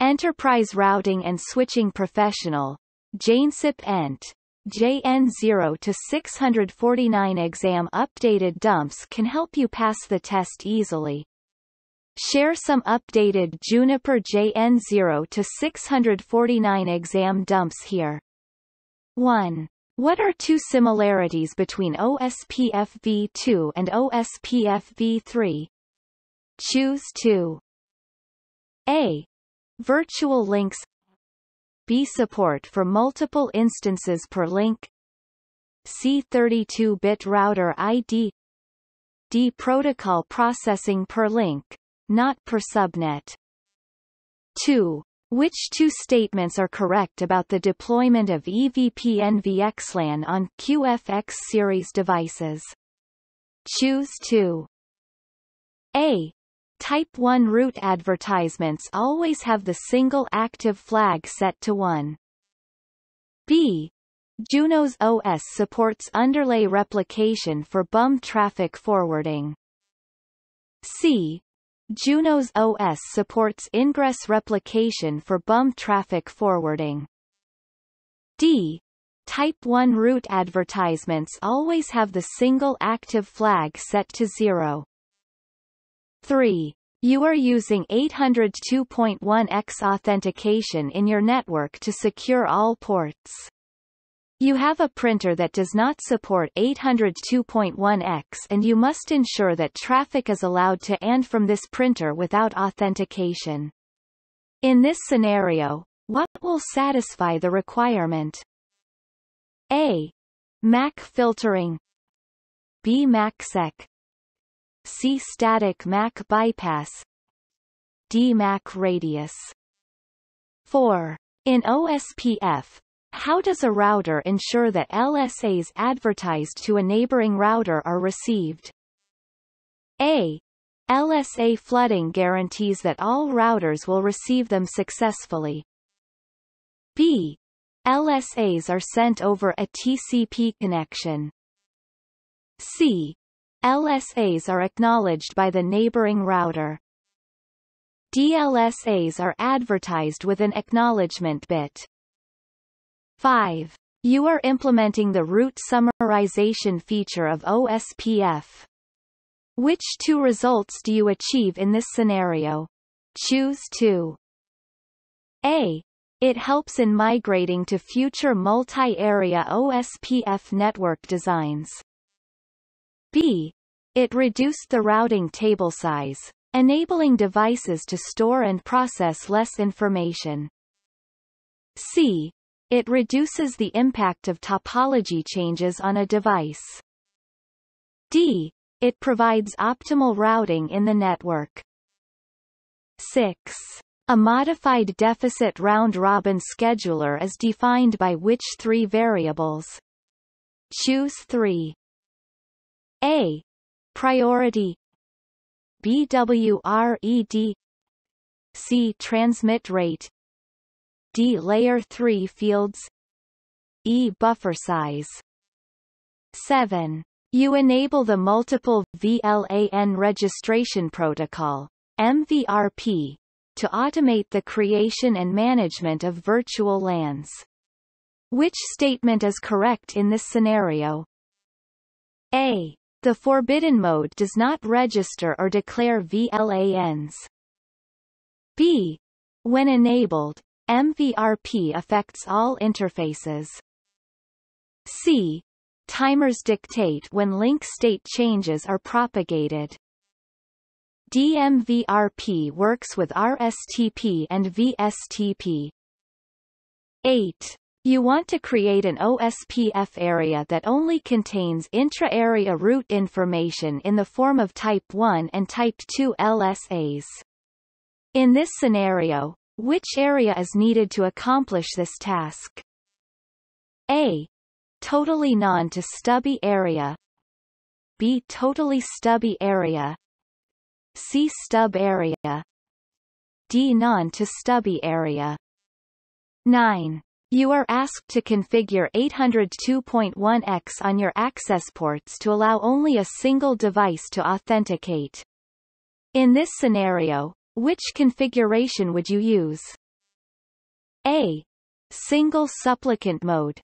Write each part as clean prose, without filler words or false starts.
Enterprise Routing and Switching Professional, JN0-649 exam updated dumps can help you pass the test easily. Share some updated Juniper JN0-649 exam dumps here. 1. What are two similarities between OSPF v2 and OSPF v3? Choose 2. A. Virtual links. B. Support for multiple instances per link. C. 32-bit router ID. D. Protocol processing per link, not per subnet. 2. Which two statements are correct about the deployment of EVPN VXLAN on QFX series devices? Choose 2. A. Type 1 route advertisements always have the single active flag set to 1. B. Junos OS supports underlay replication for BUM traffic forwarding. C. Junos OS supports ingress replication for BUM traffic forwarding. D. Type 1 route advertisements always have the single active flag set to 0. 3. You are using 802.1x authentication in your network to secure all ports. You have a printer that does not support 802.1x and you must ensure that traffic is allowed to and from this printer without authentication. In this scenario, what will satisfy the requirement? A. MAC filtering. B. MACsec. C. Static MAC bypass. D. MAC radius. 4. In OSPF, how does a router ensure that LSAs advertised to a neighboring router are received? A. LSA flooding guarantees that all routers will receive them successfully. B. LSAs are sent over a TCP connection. C. LSAs are acknowledged by the neighboring router. DLSAs are advertised with an acknowledgement bit. 5. You are implementing the route summarization feature of OSPF. Which two results do you achieve in this scenario? Choose 2. A. It helps in migrating to future multi-area OSPF network designs. B. It reduced the routing table size, enabling devices to store and process less information. C. It reduces the impact of topology changes on a device. D. It provides optimal routing in the network. 6. A modified deficit round-robin scheduler is defined by which 3 variables? Choose 3. A. Priority. B. WRED. C. Transmit rate. D. Layer 3 fields. E. Buffer size. 7. You enable the Multiple VLAN Registration Protocol, MVRP, to automate the creation and management of virtual LANs. Which statement is correct in this scenario? A. The forbidden mode does not register or declare VLANs. B. When enabled, MVRP affects all interfaces. C. Timers dictate when link state changes are propagated. DMVRP works with RSTP and VSTP. 8. You want to create an OSPF area that only contains intra-area route information in the form of Type 1 and Type 2 LSAs. In this scenario, which area is needed to accomplish this task? A. Totally non-to-stubby area. B. Totally stubby area. C. Stub area. D. Non-to-stubby area. 9. You are asked to configure 802.1x on your access ports to allow only a single device to authenticate. In this scenario, which configuration would you use? A. Single supplicant mode.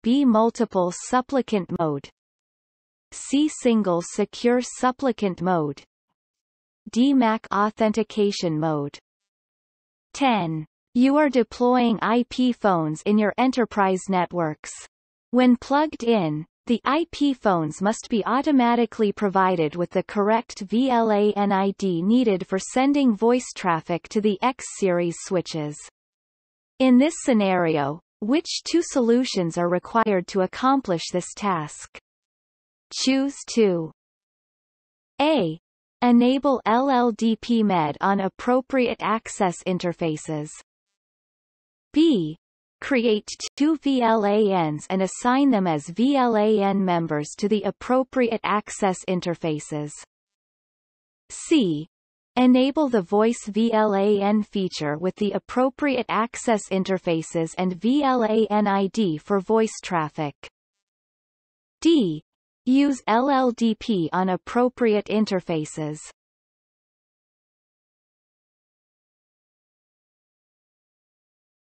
B. Multiple supplicant mode. C. Single secure supplicant mode. D. MAC authentication mode. 10. You are deploying IP phones in your enterprise networks. When plugged in, the IP phones must be automatically provided with the correct VLAN ID needed for sending voice traffic to the X-series switches. In this scenario, which two solutions are required to accomplish this task? Choose 2. A. Enable LLDP MED on appropriate access interfaces. B. Create 2 VLANs and assign them as VLAN members to the appropriate access interfaces. C. Enable the voice VLAN feature with the appropriate access interfaces and VLAN ID for voice traffic. D. Use LLDP on appropriate interfaces.